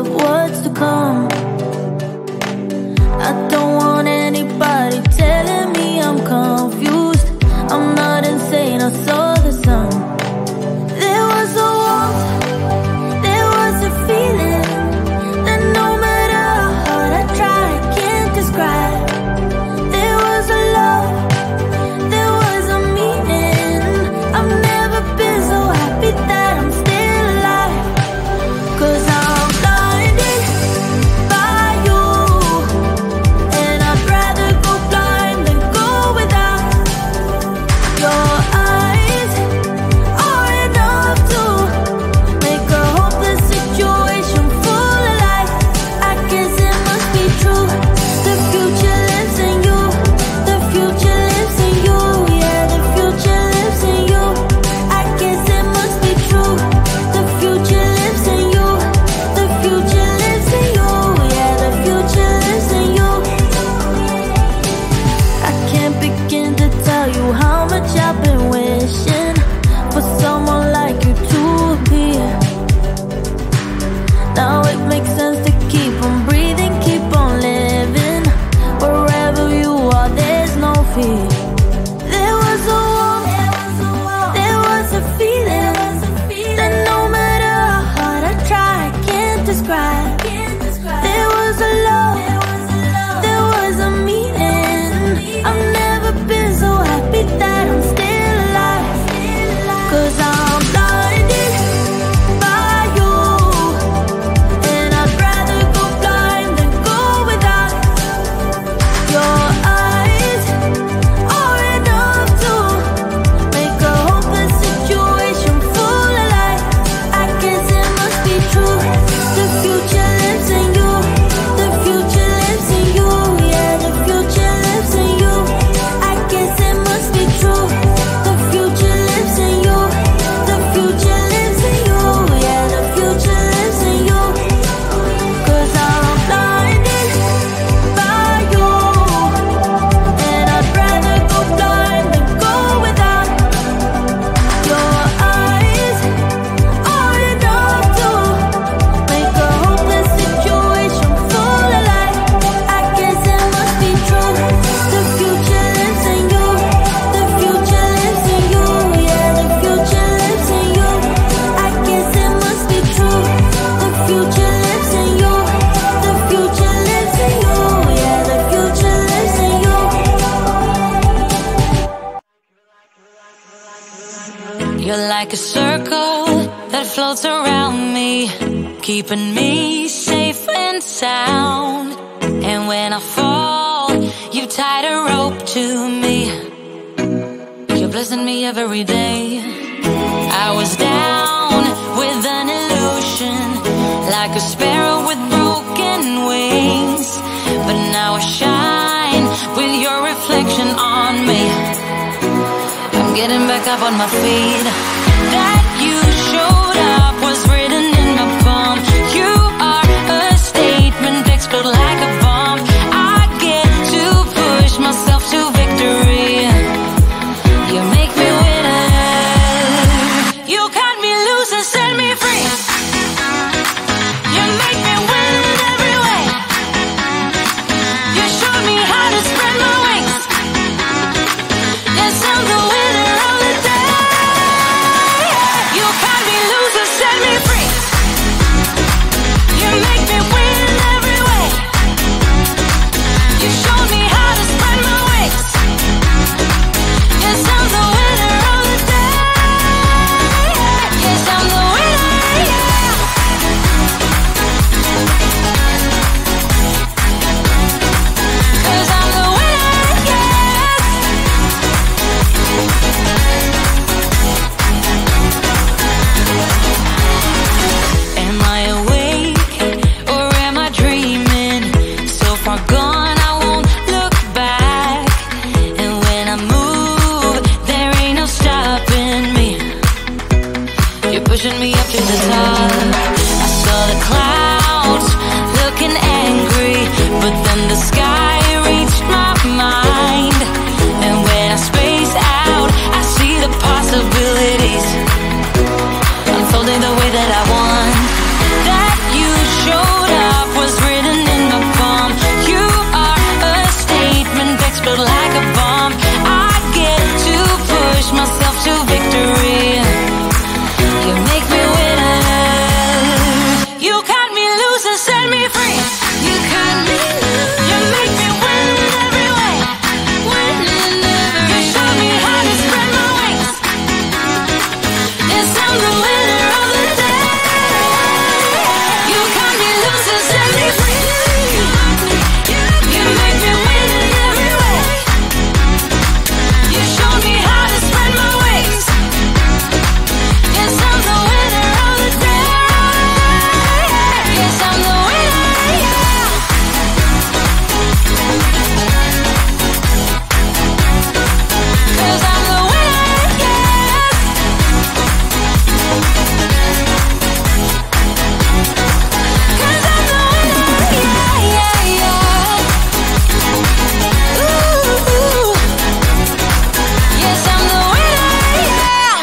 of what's to come. I don't want anybody telling me I'm confused. I'm not insane, I saw the sun. There was a warmth, there was a feeling that no matter how hard I try, I can't describe. There was a love, there was a meaning. I've never been so happy that I'm still alive. 'Cause I'm blinded by you, and I'd rather go blind than go without. Your eyes are enough to make a hopeless situation full of life. I guess it must be true. The future lives in you. The future lives in you. Yeah, the future lives in you. I guess it must be true. The future lives in you. The future lives in you. Yeah, the future lives in you. I can't begin to tell you how much I've been wishing for someone like you to appear. Now it makes sense to keep on breathing, keep on living. Wherever you are, there's no fear. There was a warmth, there was a feeling that no matter how hard I try, I can't describe. There was a love, there was a meaning. I've never been so happy that I'm still alive. 'Cause I'm blinded by you, and I'd rather go blind than go without. Your eyes are enough to make a hopeless situation full of life. I guess it must be true. The future lives in you. The future lives in you. Yeah, the future lives in you. I guess it must be true. The future lives in you. The future lives in you. Yeah, the future lives in you. 'Cause I'm blinded by you, and I'd rather go blind than go without. Your eyes are enough to make a hopeless situation full of life. I guess it must be true. The future lives in you. The future lives in you. Yeah, the future lives in you. I guess it must be true. The future lives in you. The future lives in you. Yeah, the future lives in you. You're like a circle that floats around me, keeping me safe and sound. And when I fall, you tied a rope to me. You're blessing me every day. I was down with an illusion, like a sparrow with broken wings. But now I shine with your reflection on me. I'm getting back up on my feet. That you showed up was written in my palm. You are a statement, explode like a bomb. I get to push myself to victory. You make me winner. You cut me loose and set me free. You make me win in every way. You showed me how to spread my wings. Yes, I'm the winner of the day. loose and set me free. You cut me loose. You make me win in every way. Win in every way. You show me how to spread my wings. Yes, I'm the winner of the day. You cut me loose and set me free. You make me win in every way. You show me how to spread my wings. Yes, I'm the winner of the day. Yes, I'm the winner, yeah. 'Cause I'm the winner, yes. 'Cause I'm the winner, yeah, yeah, yeah. Ooh, yes, I'm the winner, yeah.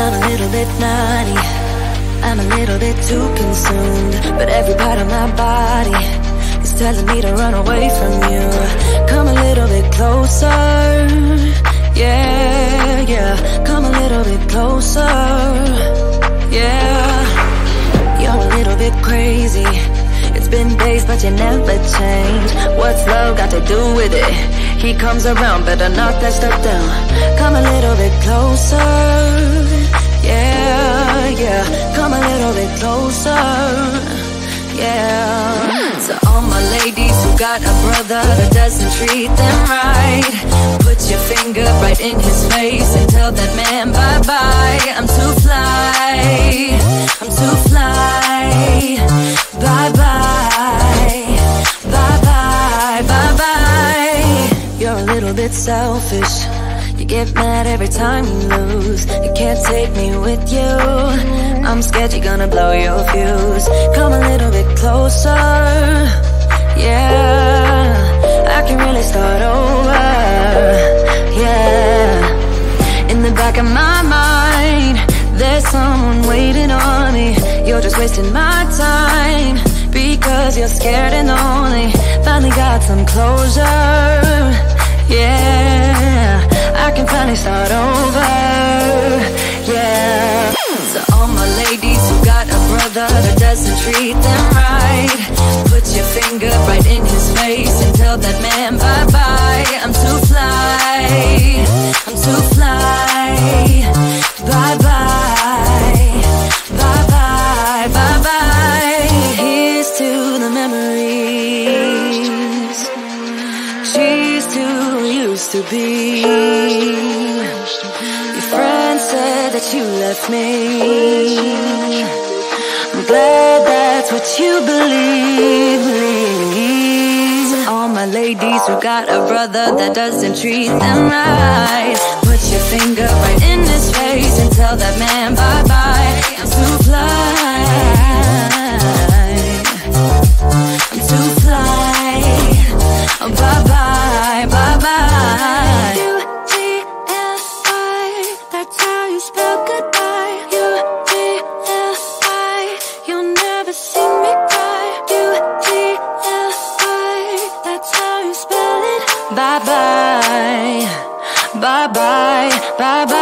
I'm a little bit naughty, I'm a little bit too consumed, but every part of my body is telling me to run away from you. Come a little bit closer, yeah, yeah. Come a little bit closer, yeah. You're a little bit crazy. It's been days but you never change. What's love got to do with it? He comes around, better knock that stuff down. Come a little bit closer, yeah, yeah. Come a little bit closer, yeah. To all my ladies who got a brother that doesn't treat them right, put your finger right in his face and tell that man bye-bye. I'm too fly, I'm too fly. Bye-bye, bye-bye, bye-bye. You're a little bit selfish. You get mad every time you lose. You can't take me with you. I'm scared you're gonna blow your fuse. Come a little bit closer, yeah. I can really start over, yeah. In the back of my mind, there's someone waiting on me. You're just wasting my time because you're scared and lonely. Finally got some closure, yeah. I can finally start over, yeah. To all my ladies who got a brother that doesn't treat them right, put your finger right in his face and tell that man bye-bye. I'm too fly, I'm too fly. Bye-bye, bye-bye, bye-bye. Here's to the memories she's too used to be. Your friend said that you left me. I'm glad that's what you believe. All my ladies who got a brother that doesn't treat them right, put your finger right in his face and tell that man bye-bye. I'm too fly, I'm too fly. Oh, bye-bye, bye-bye. U-T-F-I, that's how you spell goodbye. U-T-F-I, you'll never see me cry. U-T-F-I, that's how you spell it. Bye-bye, bye-bye, bye-bye.